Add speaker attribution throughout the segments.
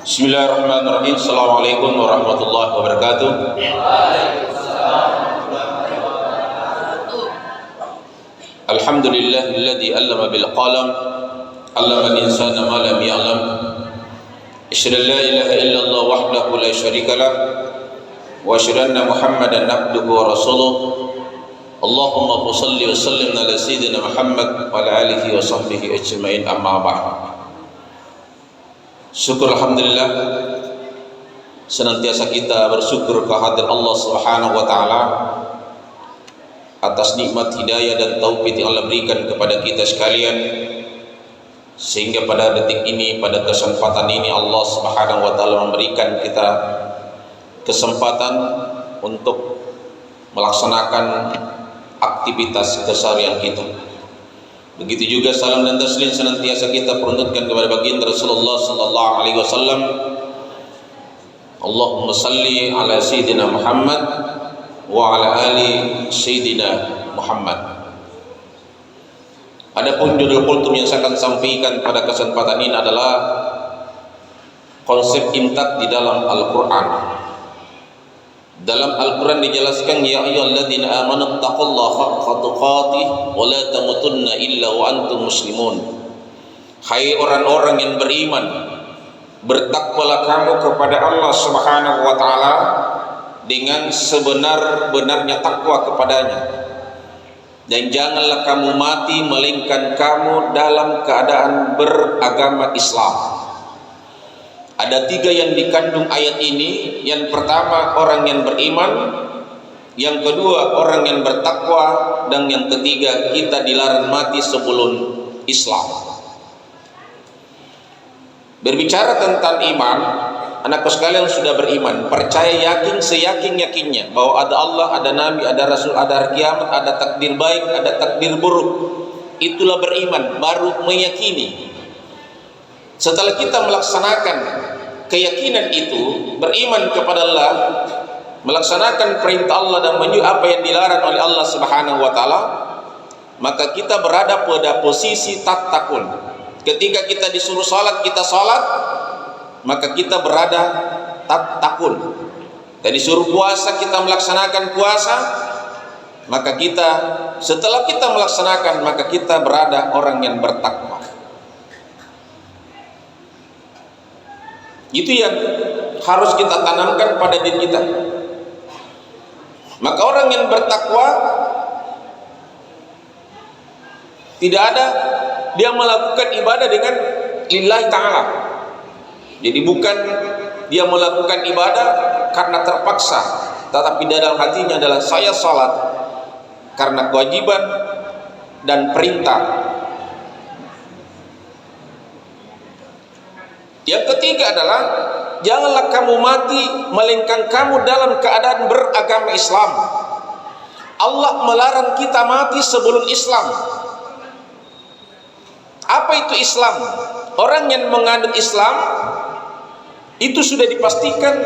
Speaker 1: Bismillahirrahmanirrahim. Assalamualaikum warahmatullahi wabarakatuh. Alhamdulillahilladzi 'allama bil qalam 'allama al-insana ma lam ya'lam. Asyhadu an la ilaha illallah wahdahu la syarika lah wa asyhadu anna Muhammadan abduhu wa rasuluh. Allahumma shalli wa sallim ala sayyidina Muhammad wa ala alihi wa sahbihi ajma'in, amma ba'd. Syukur alhamdulillah, senantiasa kita bersyukur kehadirat Allah Subhanahu wa taala atas nikmat hidayah dan taufik yang Allah berikan kepada kita sekalian, sehingga pada detik ini, pada kesempatan ini, Allah Subhanahu wa taala memberikan kita kesempatan untuk melaksanakan aktivitas keseharian kita. Begitu juga salam dan taslim senantiasa kita peruntukkan kepada baginda Rasulullah sallallahu alaihi wasallam. Allahumma salli ala sayyidina Muhammad wa ala ali sayyidina Muhammad. Adapun judul kultum yang saya akan sampaikan pada kesempatan ini adalah konsep imtak di dalam Al-Qur'an. Dalam Al-Quran dijelaskan, ya ayyuhalladzina amanu taqullaha haqqa tuqatih wa la tamutunna illa wa antum muslimun. Hai orang-orang yang beriman, bertakwalah kamu kepada Allah Subhanahu wa taala dengan sebenar-benarnya takwa kepadanya, dan janganlah kamu mati melainkan kamu dalam keadaan beragama Islam. Ada tiga yang dikandung ayat ini. Yang pertama, orang yang beriman. Yang kedua, orang yang bertakwa. Dan yang ketiga, kita dilarang mati sebelum Islam. Berbicara tentang iman, anakku sekalian sudah beriman, percaya, yakin, seyakin-yakinnya bahwa ada Allah, ada Nabi, ada Rasul, ada hari kiamat, ada takdir baik, ada takdir buruk. Itulah beriman, baru meyakini. Setelah kita melaksanakan keyakinan itu, beriman kepada Allah, melaksanakan perintah Allah dan menjauhi apa yang dilarang oleh Allah Subhanahu wa taala, maka kita berada pada posisi tatkun. Ketika kita disuruh salat, kita salat, maka kita berada tatkun. Dan disuruh puasa, kita melaksanakan puasa, maka kita, setelah kita melaksanakan, maka kita berada orang yang bertakwa. Itu yang harus kita tanamkan pada diri kita. Maka orang yang bertakwa tidak ada dia melakukan ibadah dengan lillahi ta'ala. Jadi bukan dia melakukan ibadah karena terpaksa, tetapi dalam hatinya adalah saya salat karena kewajiban dan perintah. Yang ketiga adalah janganlah kamu mati melainkan kamu dalam keadaan beragama Islam. Allah melarang kita mati sebelum Islam. Apa itu Islam? Orang yang menganut Islam itu sudah dipastikan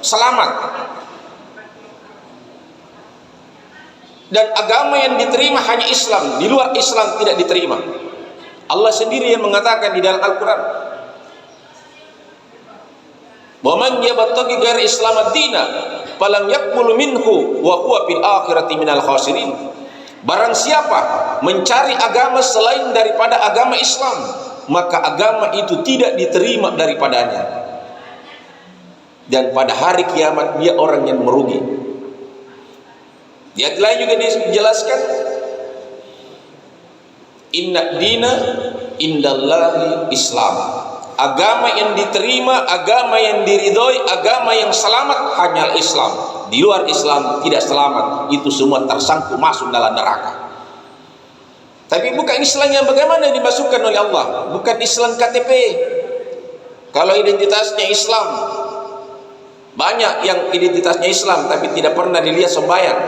Speaker 1: selamat. Dan agama yang diterima hanya Islam, di luar Islam tidak diterima. Allah sendiri yang mengatakan di dalam Al-Quran, wa man yabtaghi ghaira islam ad-dina falam yaqbul minhu wa huwa fil akhirati minal khasirin. Barang siapa mencari agama selain daripada agama Islam, maka agama itu tidak diterima daripadanya, dan pada hari kiamat dia orang yang merugi. Di ayat lain juga dijelaskan, inna dina indallahi Islam. Agama yang diterima, agama yang diridhoi, agama yang selamat hanya Islam. Di luar Islam tidak selamat. Itu semua tersangkut masuk dalam neraka. Tapi bukan Islam yang bagaimana dimasukkan oleh Allah, bukan Islam KTP. Kalau identitasnya Islam, banyak yang identitasnya Islam tapi tidak pernah dilihat sembahyang.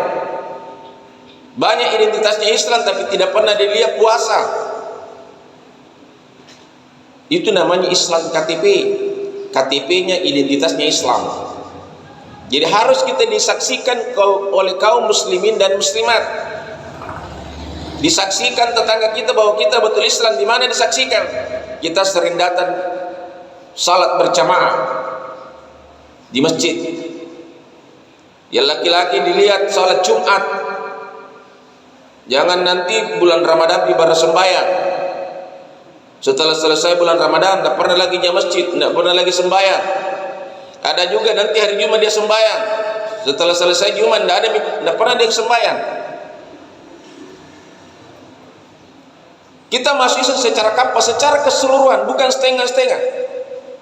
Speaker 1: Banyak identitasnya Islam tapi tidak pernah dilihat puasa. Itu namanya Islam KTP. KTP-nya identitasnya Islam. Jadi harus kita disaksikan oleh kaum muslimin dan muslimat. Disaksikan tetangga kita bahwa kita betul Islam. Di mana disaksikan? Kita sering datang salat berjamaah di masjid. Yang laki-laki dilihat salat Jumat. Jangan nanti bulan Ramadan tiba sembahyang. Setelah selesai bulan Ramadan tidak pernah lagi di masjid, tidak pernah lagi sembahyang. Ada juga nanti hari Jumat dia sembahyang. Setelah selesai Jumat tidak pernah dia sembahyang. Kita masuk Islam secara kapal, secara keseluruhan, bukan setengah-setengah.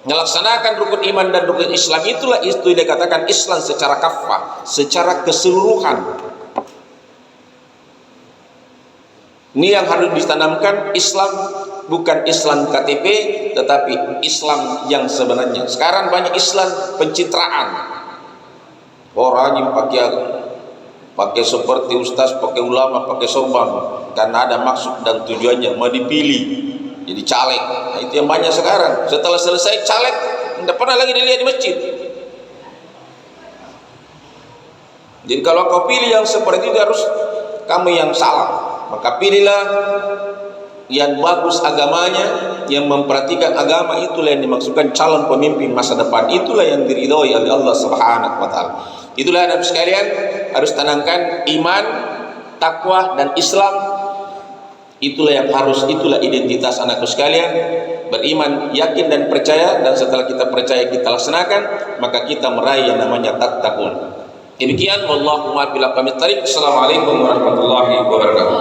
Speaker 1: Melaksanakan rukun iman dan rukun Islam itulah itu dikatakan Islam secara kafah, secara keseluruhan. Ini yang harus ditanamkan, Islam bukan Islam KTP, tetapi Islam yang sebenarnya. Sekarang banyak Islam pencitraan. Orang yang pakai seperti ustaz, pakai ulama, pakai sorban, karena ada maksud dan tujuannya mau dipilih jadi caleg. Nah, itu yang banyak sekarang. Setelah selesai caleg tidak pernah lagi dilihat di masjid. Jadi kalau kau pilih yang seperti itu, harus kamu yang salah. Maka pilihlah yang bagus agamanya, yang memperhatikan agama. Itulah yang dimaksudkan calon pemimpin masa depan. Itulah yang diridhoi oleh Allah Subhanahu wa taala. Itulah Anda sekalian harus tanamkan iman, takwa dan Islam. Itulah yang harus, itulah identitas anakku sekalian. Beriman, yakin dan percaya, dan setelah kita percaya kita laksanakan, maka kita meraih yang namanya tattaqun. Demikian, wallahu a'lam billahil tariq. Assalamualaikum warahmatullahi wabarakatuh.